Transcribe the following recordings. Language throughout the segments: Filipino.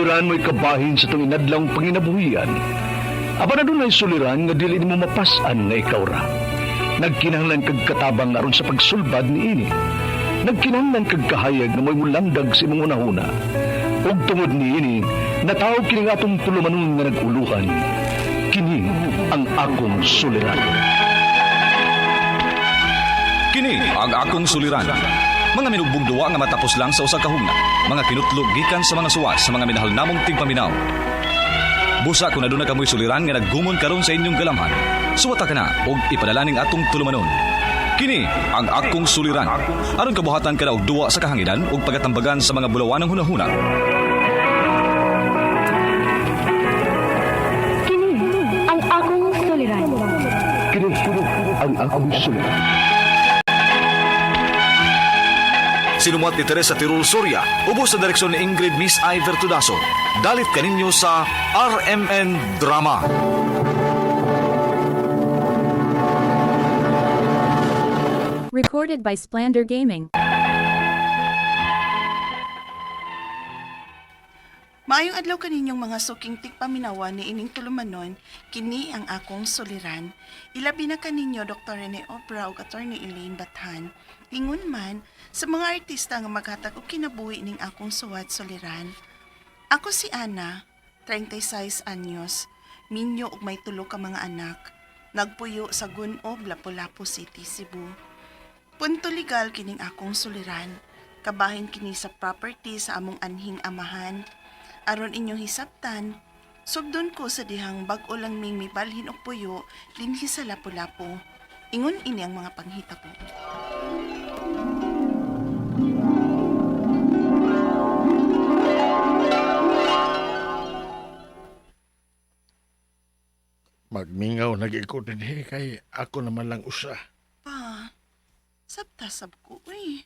suliran mo'y kabahin sa itong inadlang panginabuhian. Aba na doon ay suliran nga dili mo mapasan nga ikaw ra. Nagkinahanglan kag katabang aron sa pagsulbad ni ini. Nagkinahanglan kag kahayag nga may mulandag sa imong unahuna. Ug tungod ni ini, natawag kini nga atong tulumanon nga naguluhan. Kini ang akong suliran. Kini ang akong suliran. Mga minugbong duwa nga matapos lang sa usa ka hugna. Mga kinutlog gikan sa mga suwas sa mga minahal namong tingpaminaw. Busa kung aduna kamoy suliran nga naggumon karon sa inyong galamhan. Suwata ka na og ipadalaning atong tulumanon. Kini ang akong suliran. Aron kabuhatan ka na og duwa sa kahanginan ug pagatambagan sa mga bulawanong hunahuna. Kini ang akong suliran. Kini ang akong suliran. Sinumat ni Teresa Tirul Soria, ubos sa direksyon ni Ingrid Miss Iver Tudaso. Dalit kaninyo sa RMN Drama. Recorded by Splander Gaming. Maayong adlaw kaninyong mga suking tikpaminawa ni ining tulumanon, kini ang akong suliran. Ilabi na kaninyo Dr. Rene Obra ug Attorney Elaine Bathan. Ingon man sa mga artista nga maghatag og kinabuhi ning akong suwat suliran. Ako si Ana, 36 anyos, minyo ug may tulo ka mga anak. Nagpuyo sa Gunob, Lapu-Lapu City, Cebu. Punto legal kining akong suliran. Kabahin kini sa property sa among anhing amahan. Aron inyong hisabtan, sugdon ko sa dihang bag-o lang ming mibalhin og puyo dinhi sa Lapu-Lapu. Ingon ini ang mga panghitabo. Magmingaw nag-ikot din kay ako naman lang usa. Pa, sabta-sab ko, uy.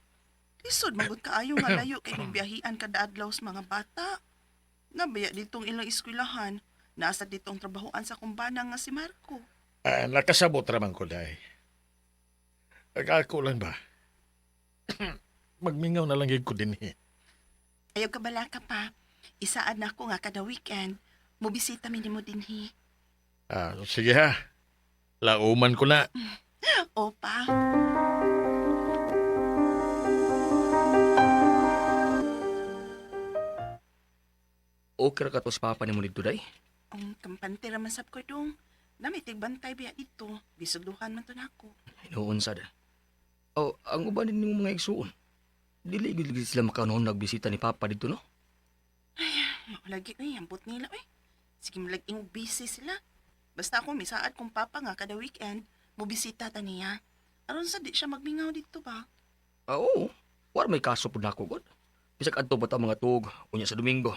Lisod, magod kaayo nga layo kay biyahian kada adlaw sa mga bata. Nabaya ditong ilang eskwelahan, nasa ditong trabahoan sa kumbana nga si Marco. Nakasabot raman ko dahi. Ako lang ba? Magmingaw na lang ko din Ayaw ka bala ka pa. Isaad na ako nga kada weekend. Mubisita minimo dinhi. Sige ha. Lauman ko na. Opa. Okay ra ka to sa papa ni mo dito, day? Ang kampante raman sab ko dong. Namitig bantay biya dito. Bisugduhan man to nako. Hinuon sad. Oh, ang uban din mo mga igsuon. Dili gid sila makanoon nagbisita ni papa dito, no? Lagi uy, ambot nila uy. Sige malaging busy sila. Basta ako misaad kong papa nga kada weekend, mubisita ta niya. Aron sa di siya magmingaw dito ba? Oo. War may kaso pud nako god. Bisag adto bata mga tuog unya sa Domingo.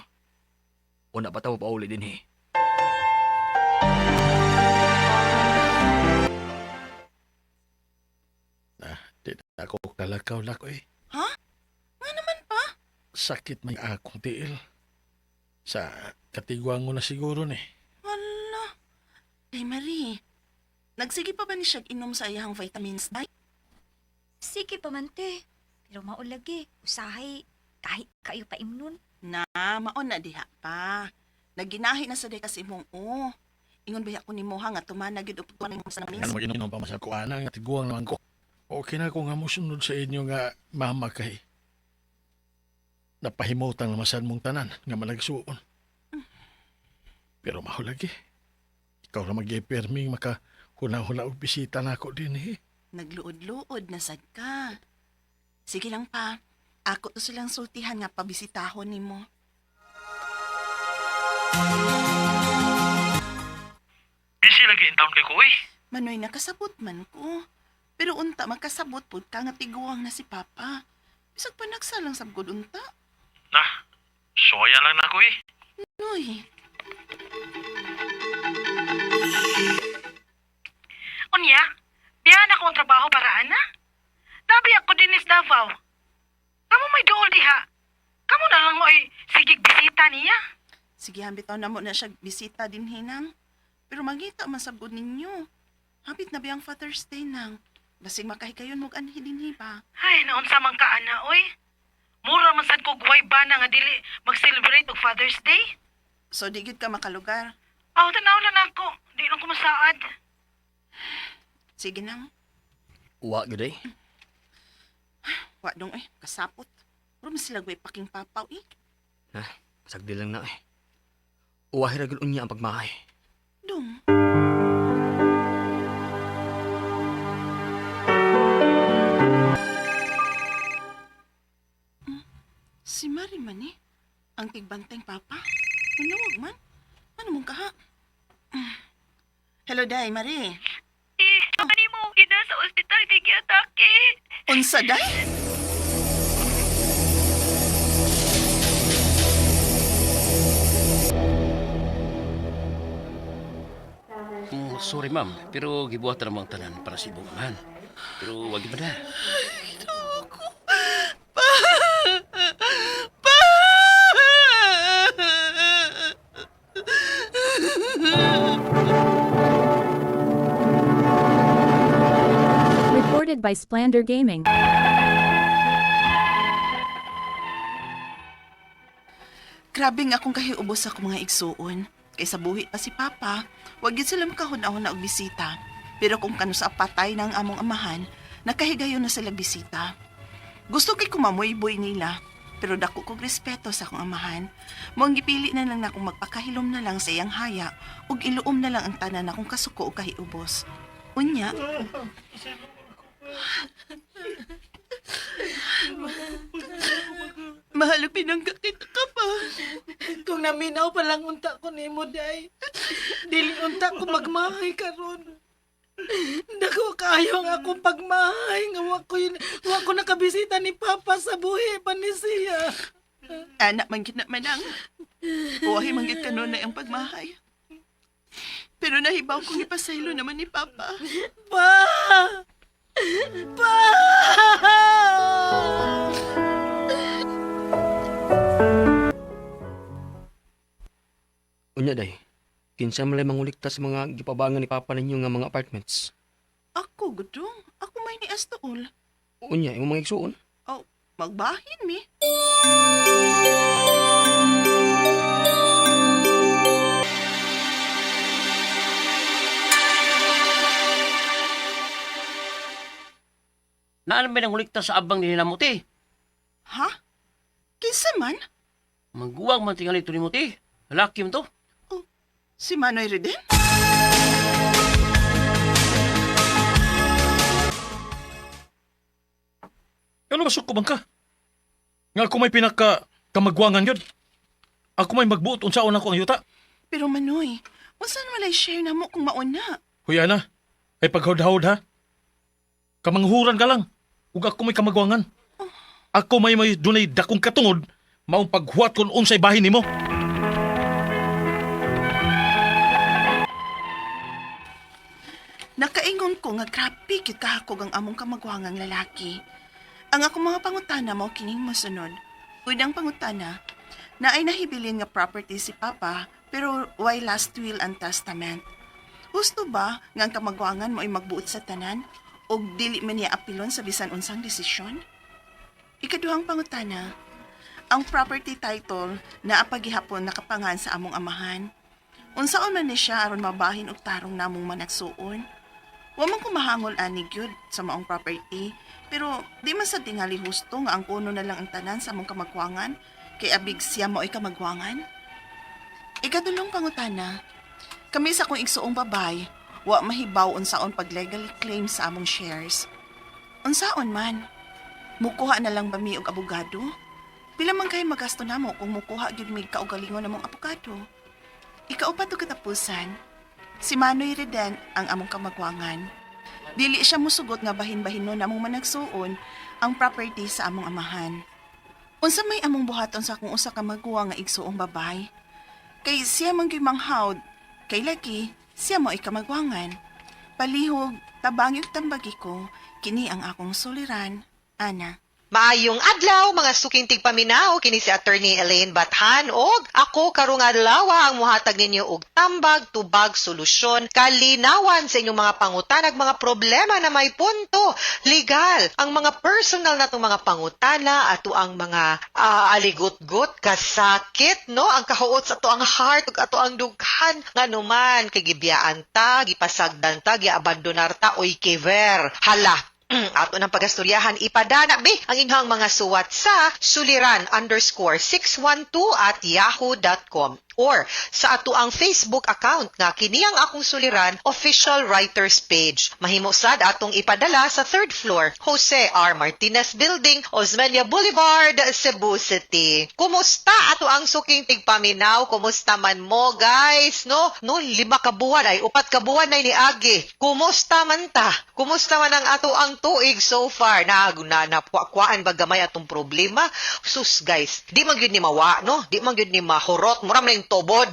Una pa ta mo pauli din Di na ako kalakaw lako Ha? Nga naman pa? Sakit may akong tiil. Sa katigwang mo na siguro ni. Wala. Ay Marie, nagsige pa ba ni siya inom sa iyang vitamins day? Sige pa man te. Pero maulagi, usahay, kahit kayo pa imnon. Na, maon na diha pa. Naginahi na sa day kasi mong Ingon ba ako ni Moha nga tumanag yun upuan ng sa namin? Ano mag-inom pa masal ko ana nga tigwang naman ko. Okay na ko nga musunod sa inyo nga mama kay. Napahimutan na masan mong tanan nga malagsuon. Pero mahulagi. Ikaw na mag-iperming maka huna-huna og bisita na ako din Nagluod-luod na sad ka. Sige lang pa. Ako to silang sultihan nga pabisitahon ni mo. Busy lagi in town kay ko, eh. Manoy nakasabot man ko. Pero unta magkasabot pud ka nga tiguang na si Papa. Bisag pa nagsalang sabgod unta. Nah, soya lang na ako, eh. Noy. Unya, biyan akong trabaho para ana. Labi ako din is Davao. Kamu may duol diha. Kamu na lang mo ay sigig bisita niya. Sige, hambitaw na mo na siya bisita din hinang. Pero magita man sabgod ninyo. Hapit na biyang Father's Day nang. Basig makahikayon mong anhi din ba? Ay, naon sa man ka ana, oy. Mura man sad ko guway bana nga dili mag-celebrate og Father's Day. So, di gid ka makalugar. Aw, tanaw lang ako. Di lang ko masaad. Sige nang. Uwa gud eh. Wa dong kasapot. Pero mas sila gway paking papaw Ha, sagdi lang na eh. Uwa hiragul unya ang pagmahay. Dong. Si Marie man ang tigbanteng papa. Unawag man. Ano mong kaha? Hello, Day, Marie. Ano mo ina sa ospital kay giatake? Unsa, Day? Sorry ma'am, pero gibuhat namang tanan para sa ibong amahan. Pero wag ba na? Recorded by Splander Gaming. Grabe nga akong kahiubos ako mga igsuon. Kaysa buhi pa si Papa, wag yun sila makahunahon na og bisita. Pero kung kano sa patay ng among amahan, nakahigayon na sila bisita. Gusto kay kumamoy-boy nila, pero dako kog respeto sa akong amahan. Moang gipili na lang na akong magpakahilom na lang sa iyang haya ug iluom na lang ang tanan akong kasuko o kahiubos. Unya, mahal pinanggakit ka pa. Kung naminaw pa lang unta ko nimo day. Dili unta ko magmahay karon. Dako kayo nga akong pagmahay nga wa ko nakabisita ni Papa sa buhi pa ni siya. Anak man gid na manang. Buhay man gid kanon na ang pagmahay. Pero nahibaw kong ipasaylo naman ni Papa. Pa! Pa! Unya day. Kinsa man lay mangulikta sa mga gipabangan ni Papa ninyo nga mga apartments. Ako, gudong. Ako may ni Astool. Unya, imong mga igsuon. Oh, magbahin mi. Naan ba nang ulikta sa abang ni Namuti? Ha? Kinsa man? Magguwag man tingali ito ni Muti. Lalaki mo to. Si Manoy Reden? Ano masuk ko bang ka? Nga ako may pinaka kamagwangan yun. Ako may magbuot unsaon ako ang yuta. Pero Manoy, unsa naman ay share na mo kung mauna? Kuya na, ay paghawd-hawd ha. Kamanghuran ka lang. Ug ako may kamagwangan. Ako may dunay dakong katungod, maong paghuwat kon unsay bahin nimo. Nakaingon ko nga grabe kit kahakog ang among kamagwangang lalaki. Ang akong mga pangutana mao kining mosunod. Unang pangutana, na ay nahibilin nga property si Papa pero why last will and testament? Gusto ba nga ang kamagwangan mo ay magbuot sa tanan o dili man niya apilon sa bisan unsang desisyon? Ikaduhang pangutana, ang property title na apagihapon nakapangan sa among amahan. Unsaon man ni siya aron mabahin og tarong namong managsuon? Wa man ko mahangol ani gyud sa maong property, pero di man sa tingali husto nga ang kuno na lang ang tanan sa among kamagwangan kay abig siya mo ay kamagwangan. Ikadulong pangutana, kami sa akong igsuong babay, wa mahibaw unsaon pag legally claim sa among shares. Unsaon man, mukuha na lang ba mi og abogado? Pila man kay magasto namo kung mukuha gyud mi kaugalingon namong abogado? Ikaupat og katapusan, si Manoy Reden ang among kamagwangan. Dili siya musugot nga bahin-bahinon namong managsuon ang property sa among amahan. Unsa may among buhaton sa akong usa ka maguwang nga igsuong babay? Kay siya man gyud manghawd, kay laki siya mo ikamagwangan. Palihog, tabang yung tambagi ko, kini ang akong suliran, Ana. Maayong adlaw mga suking tigpaminaw kini si Attorney Elaine Bathan og ako karong adlaw ang muhatag ninyo og tambag tubag solusyon kalinawan sa inyong mga pangutanag mga problema na may punto legal ang mga personal natong mga pangutana ato ang mga aligot-got kasakit no ang kahuot sa ato ang heart ug ato ang dughan nganuman kay gibiyaan ta gipasagdan ta giabandonar ta oy kever hala ato ng pagastoryahan ipadana be ang inyong mga suwat sa suliran_612@yahoo.com or sa ato ang Facebook account nga kini ang akong suliran official writers page. Mahimo sad atong ipadala sa 3rd floor, Jose R. Martinez Building, Osmeña Boulevard, Cebu City. Kumusta ato ang suking tigpaminaw? Kumusta man mo guys? No, 5 ka buwan ay 4 ka buwan na ni agi. Kumusta man ta? Kumusta man ang ato ang tuig so far? Napuakwaan ba gamay atong problema? Sus guys, di man gyud ni mawa, no? Di man gyud ni mahurot, mura man tobod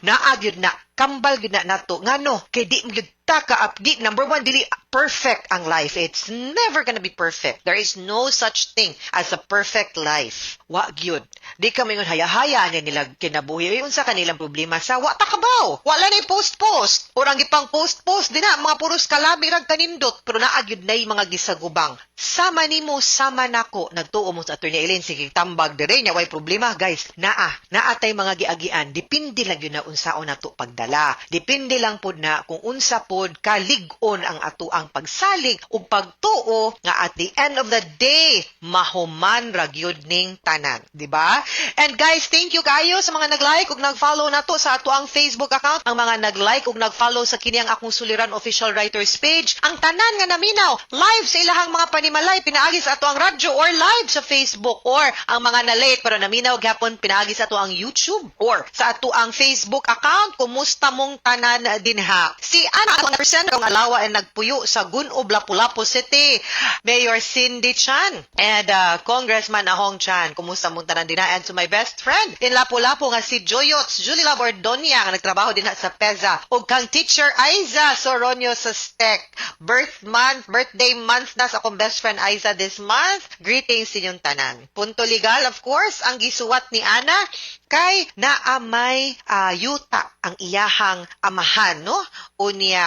naa gyud na kambal gyud na nato ngano kay di gyud ta ka-update. Number 1, dili perfect ang life. It's never gonna be perfect. There is no such thing as a perfect life. Wa gyud. Di ka mingon haya-haya nila kinabuhi. Unsa kanilang problema sa wa ta kabaw. Wala na post-post. Urang gipang post-post din na mga puros kalami rag kanindot pero naa gyud nay mga gisagubang. Sama nimo sama nako nagtuo mo sa Attorney Elaine sige tambag dire nya way problema guys. Naa tay mga giagian. Depende lang yun na unsaon nato pagdala. Depende lang pod na kung unsa pod kalig-on ang ato ang pagsalig ug pagtuo nga at the end of the day mahuman ra gyud ning tanan, di ba? And guys, thank you kayo sa mga nag-like ug nag-follow nato sa ato ang Facebook account, ang mga nag-like ug nag-follow sa kini ang akong suliran official writers page. Ang tanan nga naminaw live sa ilahang mga panimalay pinaagi sa ato ang radyo or live sa Facebook or ang mga na-late pero naminaw gyapon pinaagi sa ato ang YouTube or sa ato ang Facebook account. Kumusta mong tanan dinha? Si Ana 100% ang alawa ay nagpuyo sa Gunob, Lapu-Lapu City. Mayor Cindy Chan and Congressman Ahong Chan. Kumusta mong tanan dinha? And to my best friend in Lapu-Lapu nga si Joyots Julie Love Ordonia nga nagtrabaho dinha sa PEZA ug kang teacher Aiza Soronio sa STEC. Birthday month na sa akong best friend Aiza this month. Greetings sa inyong tanan. Punto legal of course ang gisuwat ni Ana kay naamay yuta ang iyahang amahan no unya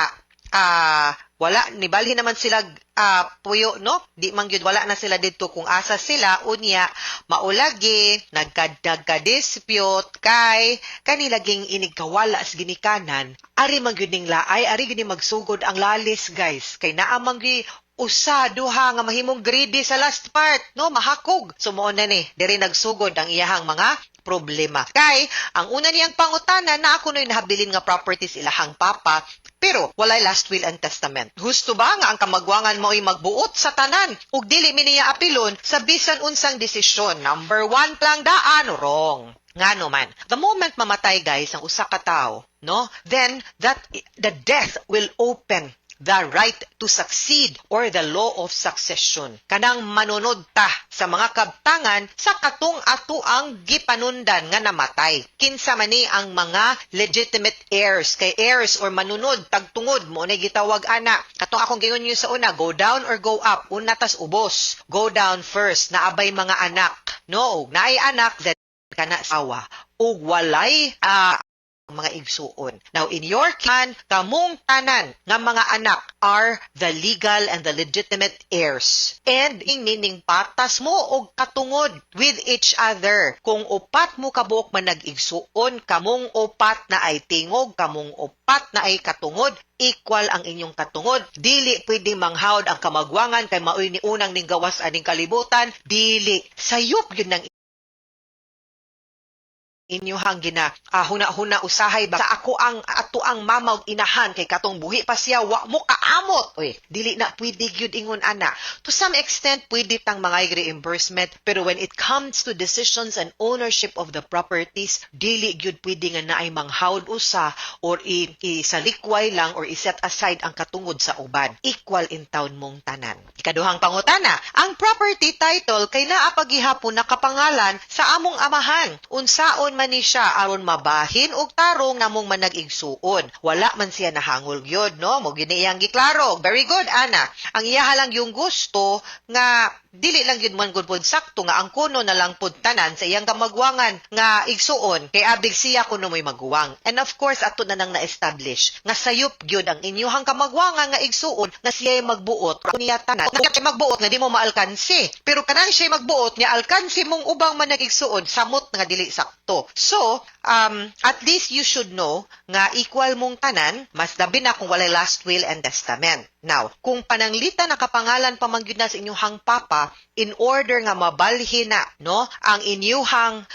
wala nibalhin naman sila puyo no di man gyud wala na sila didto kung asa sila unya maulagi nagka-dispute kay kanilaging inigkawala sa ginikanan ari man gyud ning laay ari gyud magsugod ang lalis guys kay naa man gyud usa duha nga mahimong greedy sa last part no mahakog sumuon na ni diri nagsugod ang iyahang mga problema kay ang una niyang pangutana na ako noy nahabilin nga properties ilahang papa pero walay last will and testament. Gusto ba nga ang kamagwangan mo ay magbuot sa tanan ug dili mi niya apilon sa bisan unsang desisyon? Number 1 lang daan wrong. Ngano man, the moment mamatay guys ang usa ka tawo, no? Then the death will open the right to succeed or the law of succession. Kanang manunod ta sa mga kabtangan sa katong ato ang gipanundan nga namatay. Kinsa man ni ang mga legitimate heirs kay heirs or manunod tagtungod mo na gitawag ana. Katong akong gingon niyo sa una, go down or go up. Una tas ubos. Go down first. Naabay mga anak. No, naay anak that kana sawa. Ug walay mga igsuon. Now, in your case, kamong tanan nga mga anak are the legal and the legitimate heirs. And meaning patas mo og katungod with each other. Kung upat mo kabuok man nag-igsuon, kamong upat na ay tingog, kamong upat na ay katungod, equal ang inyong katungod. Dili pwedeng manghawd ang kamagwangan kay maoy ni unang ning gawas aning kalibutan. Dili. Sayop yun ng inyuhang gina huna-huna usahay ba sa ako ang ato ang mama ug inahan kay katong buhi pa siya wa mo kaamot oy dili na pwede gyud ingon ana. To some extent pwede tang mga reimbursement pero when it comes to decisions and ownership of the properties dili gyud pwede nga naay manghawd usa or isalikway lang or iset aside ang katungod sa uban. Equal in town mong tanan. Ikaduhang pangutana, ang property title kay naa paghihapon nakapangalan sa among amahan. Unsaon man ni siya aron mabahin og tarong namong manag-igsuon. Wala man siya nahangol gyud no, mo gini iyang giklaro. Very good Ana. Ang iya lang yung gusto nga dili lang yun man gud pod sakto nga ang kuno na lang pod tanan sa iyang kamagwangan nga igsuon kay abig siya kuno mo'y maguwang. And of course ato na nang na-establish nga sayop gyud ang inyuhang kamagwangan nga igsuon nga siya magbuot niya tanan. Nga magbuot nga di mo maalkansi. Pero kanang siya magbuot niya alkansi mong ubang man nagigsuon samot nga dili sakto. So, at least you should know nga equal mong tanan, mas labi na kung walay last will and testament. Now, kung pananglita nakapangalan pa man gyud na sa inyuhang papa, in order nga mabalhin na, no, ang inyuhang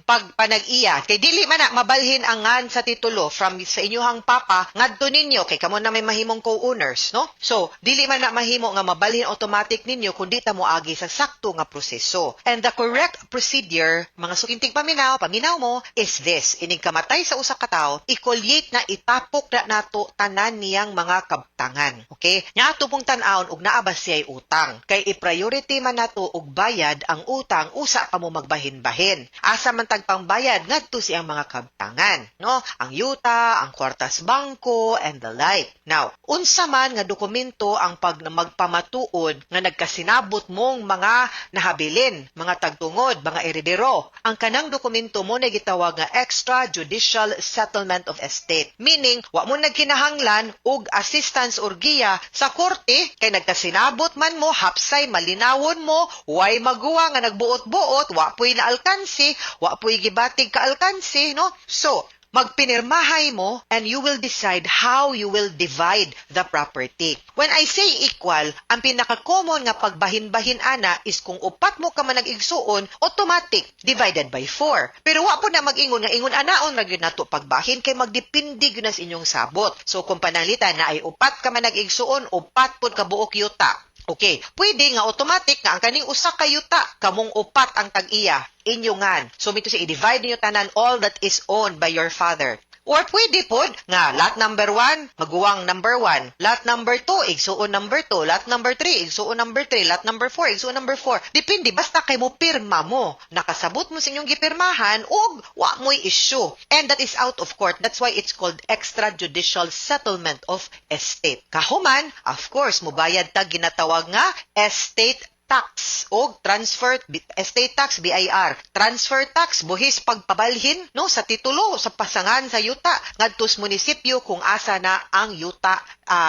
pagpanag-iya, kay dili man na mabalhin ang ngan sa titulo from sa inyuhang papa, ngadto ninyo, kay kamo na may mahimong co-owners, no? So, dili man na mahimo nga mabalhin automatic ninyo, kundi ta moagi sa sakto nga proseso. And the correct procedure, mga sukintig paminaw mo, is this. Ining kamatay sa usa ka tawo, i-collate na itapok na nato tanan niyang mga kabtangan. Okay? Nya ato pong tan-aon og naa ba siya'y utang. Kay i-priority man nato og bayad ang utang usa pa mo magbahin-bahin. Asa man tag pangbayad ngadto siyang mga kabtangan, no? Ang yuta, ang kwartas bangko and the like. Now, unsa man nga dokumento ang magpamatuod nga nagkasinabot mong mga nahabilin, mga tagtungod, mga eredero. Ang kanang dokumento mo na gitawag nga extrajudicial settlement of estate. Meaning, wa mo nagkinahanglan og assistance or giya sa korte kay nagkasinabot man mo, hapsay malinawon mo, way maguwa nga nagbuot-buot, wa po'y naalkansi, wa po'y gibatig ka alkansi, no? So, magpinirmahay mo and you will decide how you will divide the property. When I say equal, ang pinaka-common nga pagbahin-bahin ana is kung upat mo ka man nag-igsuon, automatic, divided by 4. Pero wa po na mag-ingon nga ingon anaon ra gyud nato pagbahin kay magdepende gyud na sa inyong sabot. So kung pananglitan na ay upat ka man nag-igsuon, upat pod ka buok yuta. Okay, pwede nga automatic nga ang kaning usa ka yuta kamong upat ang tag-iya inyongan. So mito si i-divide niyo tanan all that is owned by your father. Or pwede pod nga lot number 1 maguwang number 1, lot number 2 igsuon number 2, lot number 3 igsuon number 3, lot number 4 igsuon number 4. Depende basta kay mo pirma mo. Nakasabot mo sa inyong gipirmahan ug wa mo'y issue. And that is out of court. That's why it's called extrajudicial settlement of estate. Kahuman, of course, mobayad ta ginatawag nga estate tax o transfer estate tax BIR, transfer tax buhis pagpabalhin no sa titulo sa pasangan sa yuta ngadto sa munisipyo kung asa na ang yuta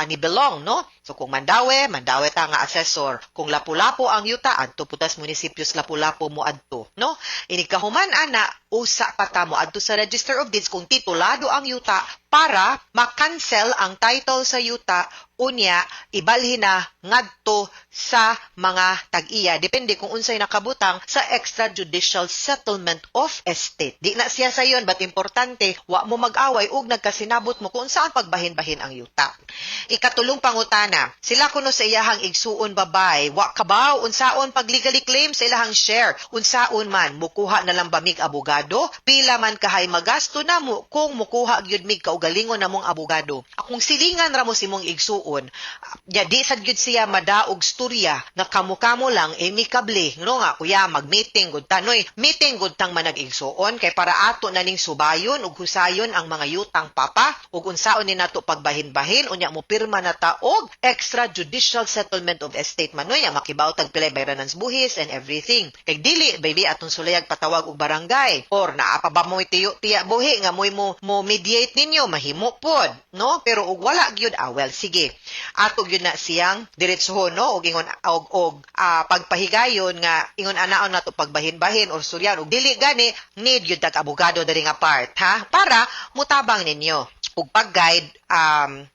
ni belong, no? So kung Mandaue ta nga assessor. Kung Lapu-Lapu ang yuta adto putas munisipios Lapu-Lapu mo adto, no? Ini kahuman ana usa pa ta mo adto sa Register of Deeds kung titulado ang yuta para ma-cancel ang title sa yuta unya ibalhin na ngadto sa mga tag-iya. Depende kung unsay nakabutang sa extrajudicial settlement of estate. Di na siya sayon but importante wa mo mag-away ug nagkasinabot mo kung saan pagbahin-bahin ang yuta. Ikatulong pangutana, sila kuno sa iyahang igsuon babay, wa kabaw unsaon pag legally claim sa ilahang share, unsaon man mukuha na lang ba mig abogado, pila man kahay magasto na mo kung mukuha gyud mig kaugalingon namong abogado. Akong silingan ra mo simong igsuon, di sad gyud siya madaog storya nga kamo-kamo lang amicably, no nga kuya mag-meeting gud tanoy, meeting gud tang manag-igsuon kay para ato na ning subayon ug husayon ang mga yutang papa ug unsaon ni nato pagbahin-bahin unya mo pirma na ta og extrajudicial settlement of estate manoy nga makibaw tag pilay bayranan buhis and everything. Kay dili baby atong sulayag patawag og barangay or naa pa ba mo tiya buhi nga moy mo mediate ninyo mahimo pod, no? Pero ug wala gyud well sige. Ato gyud na siyang diretsohon, no? Og ingon og pagpahigayon nga ingon anaon nato pagbahin-bahin or suryan ug dili gani need gyud tag abogado diri nga part, ha? Para mutabang ninyo ug pag-guide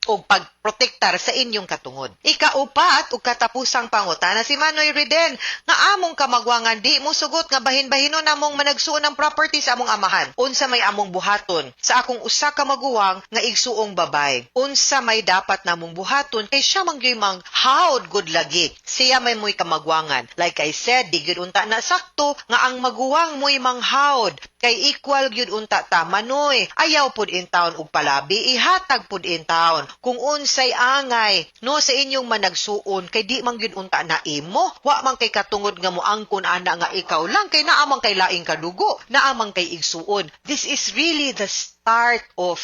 ug pagprotektar sa inyong katungod. Ikaupat ug katapusang pangutana si Manoy Riden nga among kamagwangan di mo sugot nga bahin-bahinon namong managsuon ng property sa among amahan. Unsa may among buhaton sa akong usa ka maguwang nga igsuong babay. Unsa may dapat namong buhaton kay siya mangyoy mang hawd good lagi. Siya may moy kamagwangan. Like I said, di gyud unta na sakto nga ang maguwang moy manghawd kay equal gyud unta ta Manoy. Ayaw pud in town ug palabi ihatag pud in town kung unsay angay no sa inyong managsuon kay di man gyud unta na imo wa man kay katungod nga moangkon ana nga ikaw lang kay naa man kay laing kadugo naa man kay igsuon. This is really the start of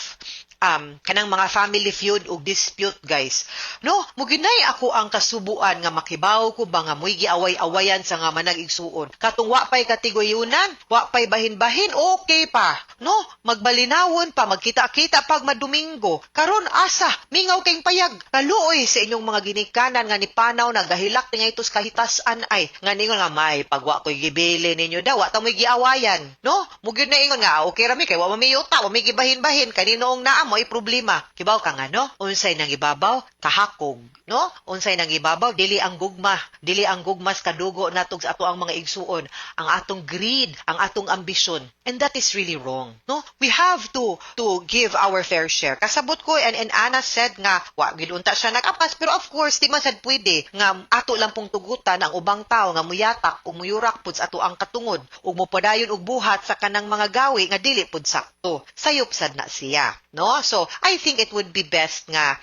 kanang mga family feud ug dispute, guys. No, muginay ako ang kasubuan nga makibaw ko ba nga mo'y giaway-awayan sa nga manag igsuon. Katong wa pay katiguyunan, wa pay bahin-bahin, okay pa. No, magbalinawon pa, magkita-kita pag madomingo. Karon asa, mingaw kayong payag. Kaluoy sa inyong mga ginikanan nga ni panaw nagahilak nga itos kahitasan ay nga ningon nga may pagwa ko'y gibili ninyo daw, wa ta mo'y giawayan. No, muginay ingon nga okay rami kay wa mamiyota, wa may gibahin-bahin kaninoong naa mo ay problema. Kibaw ka nga, no? Unsay nang ibabaw, kahakog, no? Unsay nang ibabaw, dili ang gugma. Dili ang gugmas kadugo natog sa ato ang mga igsuon. Ang atong greed, ang atong ambisyon. And that is really wrong, no? We have to give our fair share. Kasabot ko, and Anna said nga, wa, gidunta siya nag-apas. Pero of course, di man sad pwede nga ato lang pong tugutan ang ubang tao nga muyatak o muyurak pud sa ato ang katungod ug mopadayon og buhat sa kanang mga gawi nga dili pud sakto. Sayop sad na siya, no? So, I think it would be best nga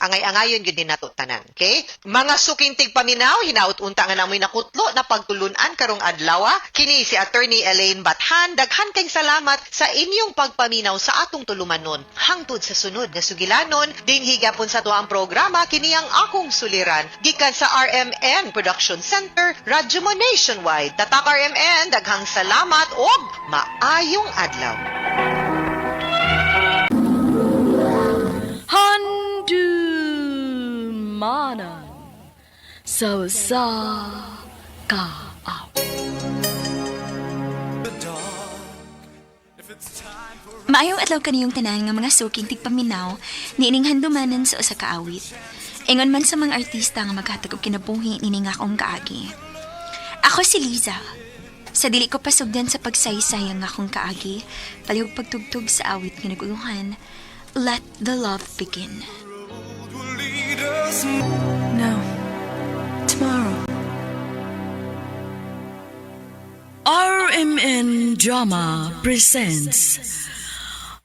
angay-angayon yun din nato tanan. Okay? Mga suking tigpaminaw, hinaut-unta nga namoy nakutlo na pagtulunan karong adlaw. Kini si Attorney Elaine Bathan. Daghan kayong salamat sa inyong pagpaminaw sa atong tulumanon. Hangtod sa sunod nga sugilanon, ding higapon sa tuang programa, kini ang akong suliran. Gikan sa RMN Production Center, Radyo Mo Nationwide. Tatak RMN, daghang salamat o maayong adlaw. Handumanan sa kaaw. Maayong adlaw kaniyong tanan nga mga suking tigpaminaw niining handumanan sa usa ka awit. Ingon man sa mga artista nga maghatag og kinabuhi nining akong kaagi. Ako si Liza. Sa dili ko pasugdan sa pagsaysay ang akong kaagi, palihog pagtugtog sa awit nga naguluhan, Let the Love Begin. No. Tomorrow. RMN Drama presents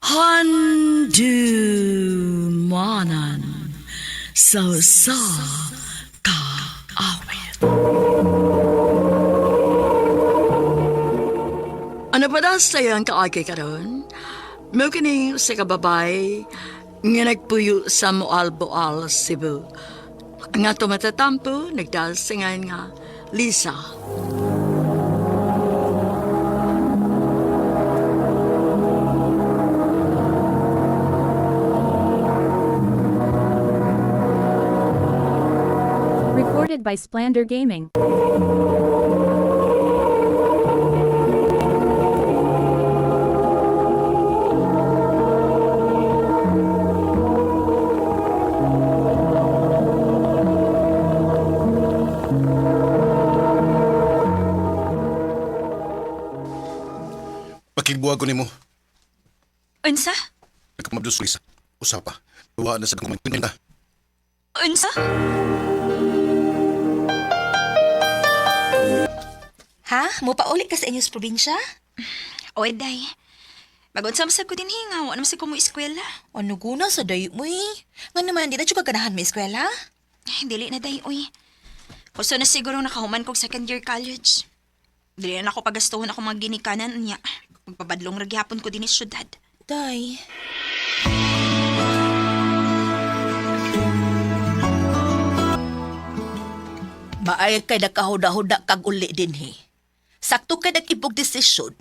Handumanan sa kaawit. Ano ba daw sa'yo ang kaagi ka doon? Mo kini sa kababay nga nagpuyo sa Moalboal, Cebu. Nga tumatatampo, nagdasingan nga Lisa. Recorded by Splander Gaming. Pakigbuha ko nimo. Unsa? Nagkamabdos ko isa. Usapa. Tuwa na sa kumain na. Unsa? Ha? Mupauli ka sa inyong probinsya? Oy, day. Bagon-sam sa ko din hinga. Wa naman sa ko mo eskwela. Ano guna sa dayo mo eh? Nga naman, di na siya kaganahan mo eskwela? Ay, dili na day, oy. Gusto na siguro nakahuman kong second year college. Dili na ako pagastuhon ako mga ginikanan niya. Magpabadlong ragyapon ko din sa syudad. Day. Maayag kay nakahuda-huda kag uli din he. Sakto kay nag-ibog desisyon.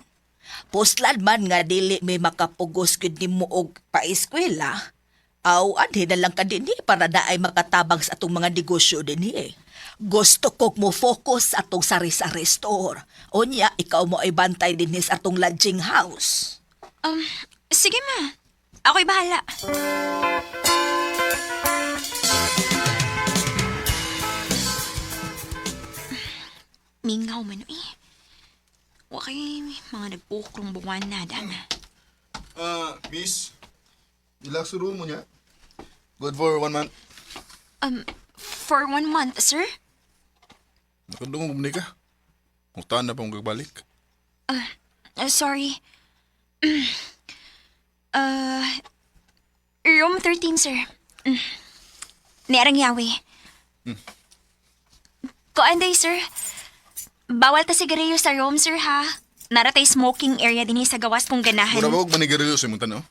Postlan man nga dili may makapugos gyud nimo og paeskwela. Aw anhi na lang ka din para daay makatabang sa atong mga negosyo din he. Gusto kog mo focus sa atong sari-sari store. Unya, ikaw mo ay bantay din sa atong lodging house. Sige ma. Ako'y bahala. Mingaw man eh. Wakay mga nagpukrong buwan na dama. Miss, relax room mo niya. Good for 1 month. For 1 month, sir? Nakandong mo bumili ka. Muktaan na pa mong kagbalik. Sorry. Room 13, sir. Nerang yawi. Koanday, sir. Bawal ta sigarilyo sa room, sir, ha? naratay smoking area din sa gawas kong ganahan. Mura ba huwag manigarilyo sa imong tanaw?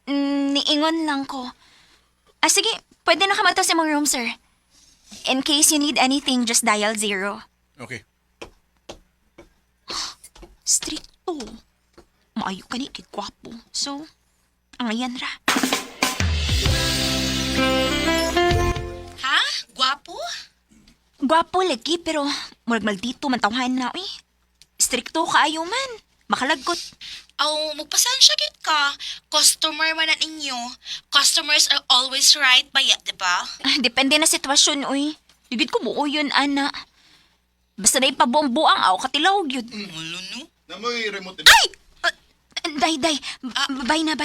Niingon lang ko. Sige, pwede na kamato sa mong room, sir. In case you need anything, just dial 0. Okay. Stricto. Maayo ka ni kay gwapo. So, ang ayan ra. Ha? Gwapo? Gwapo lagi, pero murag maldito man tawhan na, eh. Stricto kaayo man. Makalaggot. Aw, magpasensya gid ka. Customer man na ninyo. Customers are always right ba ya, diba? Depende na sitwasyon, uy. Digid ko buo yun, ana. Basta na ipabombo ang aw katilaw yun. Namoy remote. Ay! Day. Bye na.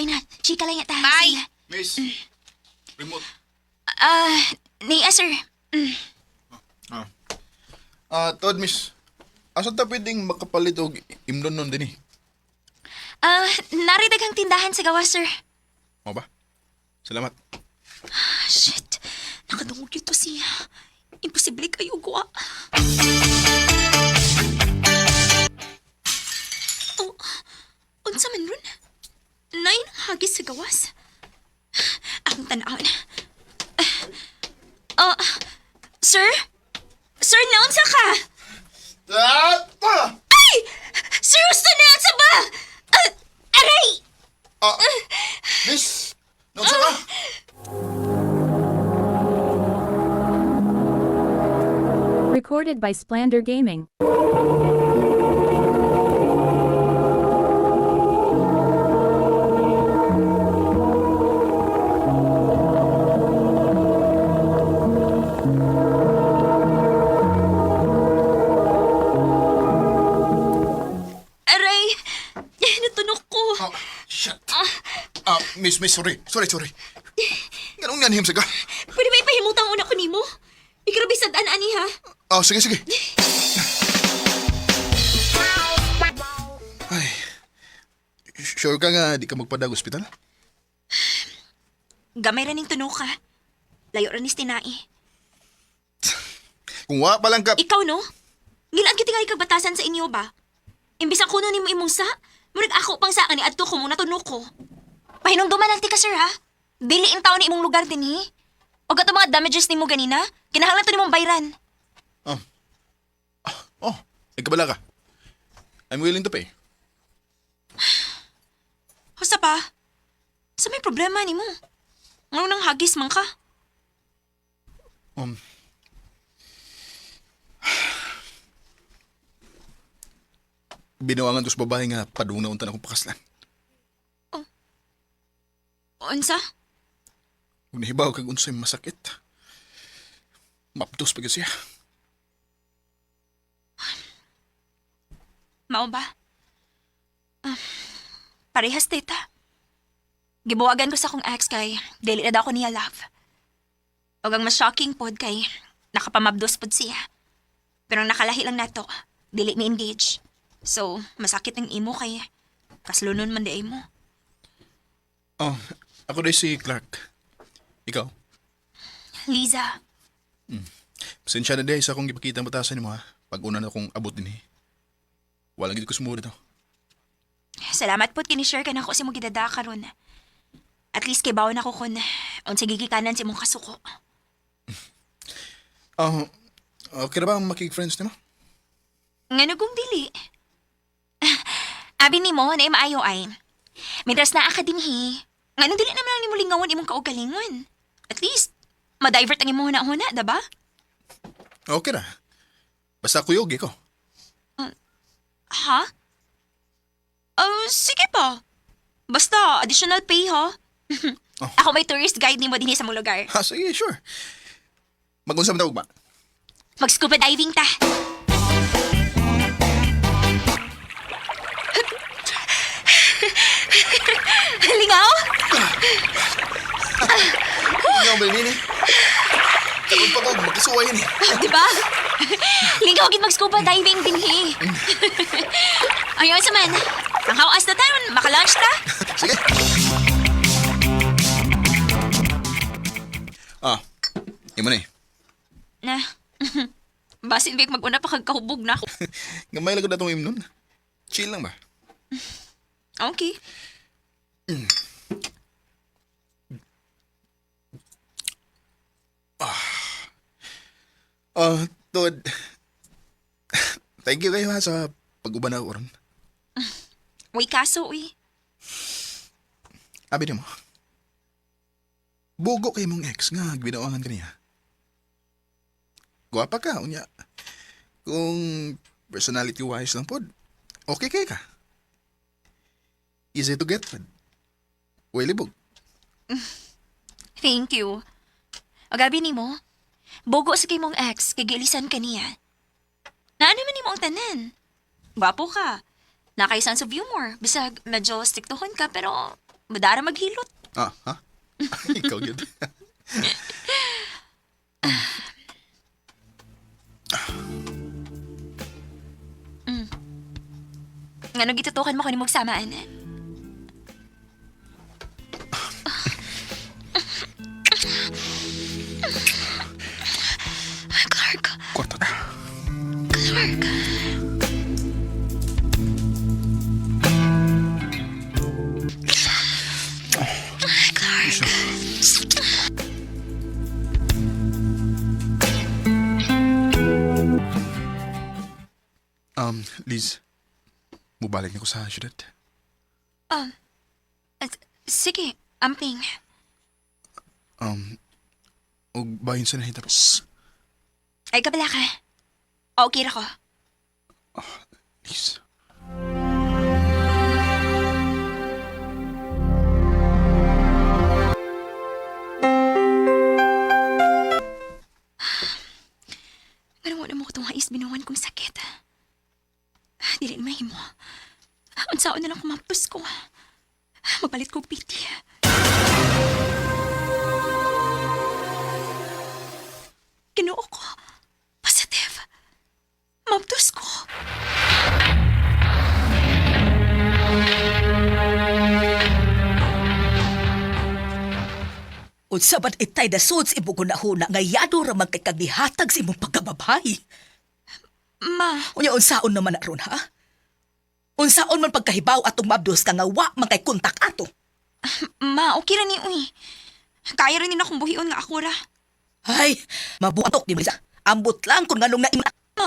Chika lang yata. Bye. Miss, remote. Niya, sir. Todd, miss. Asa ta pwedeng makapalit og imnon nun din eh? Naridaghang tindahan sa gawa, sir. Mo ba? Salamat. Shit. Nakadungog yun to siya. Imposible kayo guwa. Oh, unsa man ron? Nain hagis sa gawas. Akong tanawon. Sir? Sir, naunsa ka? Ay! Sir, usta naunsa ba? Aray! Miss! Naunsa ka? Recorded by Splander Gaming. Aray! Natunog ko. Shit. Miss, sorry. Ganong nanhim sa ka? Pwede ba ipahimutang una ko nimo? Igrabe sad ani ha? Sige. Ay. Sure ka nga di ka magpadag ospital? Gamay ra ning tunog ka. Layo ra ni tinai. Kung wa pa lang ka... Ikaw no? Ngilaan kita nga ikabatasan sa inyo ba? Imbis ang kuno nimo imong sa, murag ako pang sa ani adto ko muna tunog ko. Pahinumduman lang ti ka sir ha? Dili in taon ni imong lugar din hi. O gato mga damages nimo ganina, kinahanglan to nimong bayran. Ikabala ka. I'm willing to pay. Husta pa? Sa may problema nimo? Ano nang hagis man ka? Binawangan to sa babae nga padung na unta na akong pakaslan. Unsa? Kung nahibaw kag unsay masakit. Mapdos pa siya. Mao ba? Parehas tita. Gibuwagan ko sa akong ex kay dili na daw ko niya love. Og ang mas shocking pod kay nakapamabdos pod siya. Pero ang nakalahi lang nato, dili mi engage. So, masakit ang imo kay kaslunon man di mo. Ako day si Clark. Ikaw? Liza, Pasensya na day sa akong gipakita ang batasan mo ha. Pag una na akong abot din eh. Walang gid ko sumura to. salamat pod kini-share ka na ko si mo gidada karon. At least kay bawon ako kun unsa gigikanan si mong kasuko. Okay na ba ang makig-friends nimo? Ngano kung dili? Abi ni mo na maayo ay. Mientras naa ka dinhi, ngano dili naman lang nimo lingawan imong kaugalingon. At least ma-divert ang imong huna-huna, daba? Okay na. Basta kuyogi ko. Ha? Sige pa. Basta additional pay ha. Ako may tourist guide nimo dinhi sa mong lugar. Sige, sure. Mag-unsa man tawag ba? Mag-scuba diving ta. Lingaw? Lingaw ba yun eh? Karoon pa ko, magkasuwa yun eh. Diba? Lingaw gid mag-scuba diving dinhi. Ayun sa man. Ang hawas na tayo, makalunch ta? Sige. Imo na eh. Na. Basin big mag-una pa kagkahubog na ako. Gamay lang ko na itong imnon. Chill lang ba? Okay. Tod. Thank you kayo ha sa pag-uban ako ron. Uy, kaso, uy. Abi mo. Bugo kay mong ex nga ginawangan ka niya. Guwapa ka, unya. Kung personality-wise lang pod, okay kay ka. Easy to get pod. Way libog. Thank you. O gabi ni mo, bogo sa kay mong ex, kay gilisan ka niya. Naano man ni mo ang tanan? Gwapo ka. Nakay sense of humor. Bisag medyo striktohon ka, pero madara maghilot. Ah, ha? Ikaw yun. Ngano gitutukan mo ko ni magsamaan? Clark. Kwarto na. Clark. Liz, mubalik na ko sa syudad. Sige, amping. Og bahin sa nahita ko. Ay, kabala ka. Okay ra ko. Liz. Ganun na mo ko itong hais binuwan kong sakit. Dili may mo. Unsaon na lang kumapos ko. Mapalit ko piti. Kinuo ko. Positive. Mabtos ko. Unsa ba't itay da suds ibugo na huna nga yado ra man kay kagbihatag sa imong pagkababay? Ma. Unya unsaon naman na ron, ha? Unsaon man pagkahibaw atong mabdos ka nga wa man kay kontak ato? Ma, okay ra ni uy. Kaya rin akong buhion nga ako ra. Ay, mabuatok di Marisa. Ambot lang kung nganong na ima. Ma.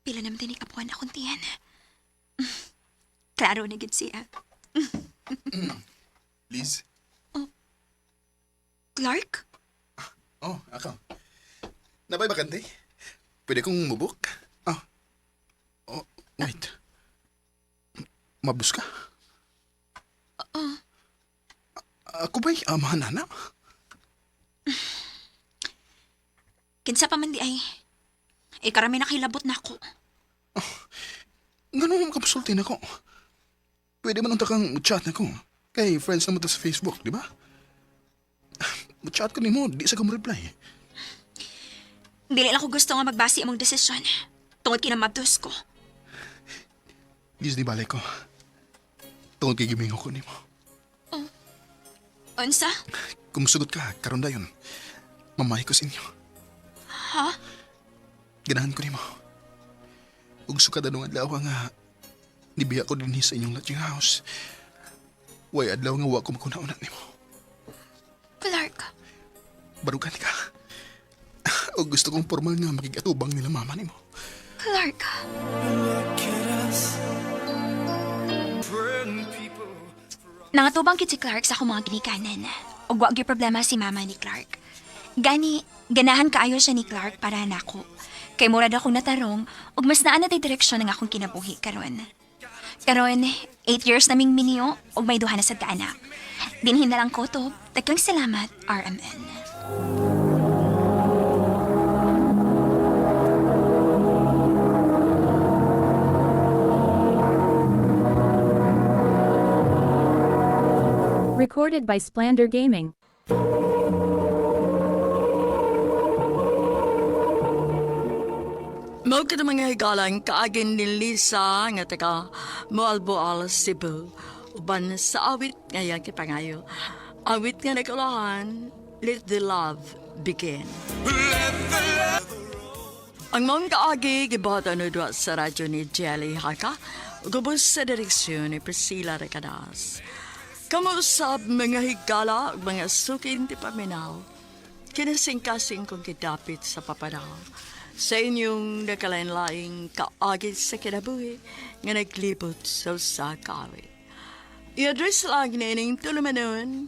Pila naman din ikapuan akong tiyan. Klaro na gid siya. Liz? Clark? Oh, ako. Nabay bakante? Pwede kong mubuk? Oh, wait. Mabus ka? Ako ba'y amahan na? Kinsa pa man di ay. Karami nakilabot na ako. Ganun kapasulti na ko. Pwede man unta kang chat na ko. Kay friends naman to sa Facebook, di ba? Chat ko ni mo, di sa kang reply. Dili lang ko gusto nga magbasi among desisyon. Tungod kinamabdos ko. Liz, di balay ko. Tungod kay gimingo ko ni mo. Unsa? Kung sugot ka, karon dayon. Mamahay ko sa inyo. Ha? Ganahan ko ni mo. Ug sukad anong adlaw nga nibiya ko din sa inyong lodging house. Way adlaw nga wa ko makunaunat ni mo. Clark. Barugan ka. O gusto kong formal nga makigatubang nila mama ni mo. Clark. Nangatubang kit si Clark sa akong mga ginikanan. Ug wa gyud problema si mama ni Clark. Ganahan kaayo siya ni Clark para nako. Kay murad akong natarong ug mas naa na tay direksyon ng akong kinabuhi karon. Karon 8 years naming miniyo ug may duha na sad ka anak. Dinhin na lang ko to. Daghang salamat, RMN. Recorded by Splander Gaming. Mao ka mga higalang kaagin ni Lisa nga taga Moalboal, Cebu. Uban sa awit nga kipangayo. Awit nga nagulahan, Let the Love Begin. Ang mga kaagi gibata no duwa sa radyo ni Jelly Haka, gubos sa direksyon ni Priscilla Recadas. Kamusap mga higala, mga sukin ti paminaw, kinasing-kasing kong kidapit sa papanaw. Sa inyong nakalain-laing kaagi sa kinabuhi, nga naglibot sa usakawit. I-address lang na ining tulumanon,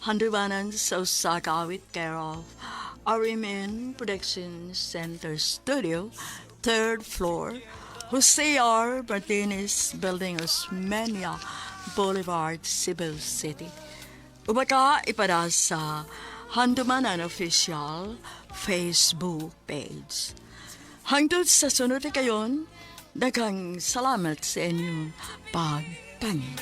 handubanan sa usakawit care of RMN Production Center Studio, 3rd floor, Jose R. Martinez Building, Osmeña Boulevard, Cebu City. Ubaka ipada sa Handumanan Official Facebook page. Hangtod sa sunod na kayon, daghang salamat sa inyong pagpangin.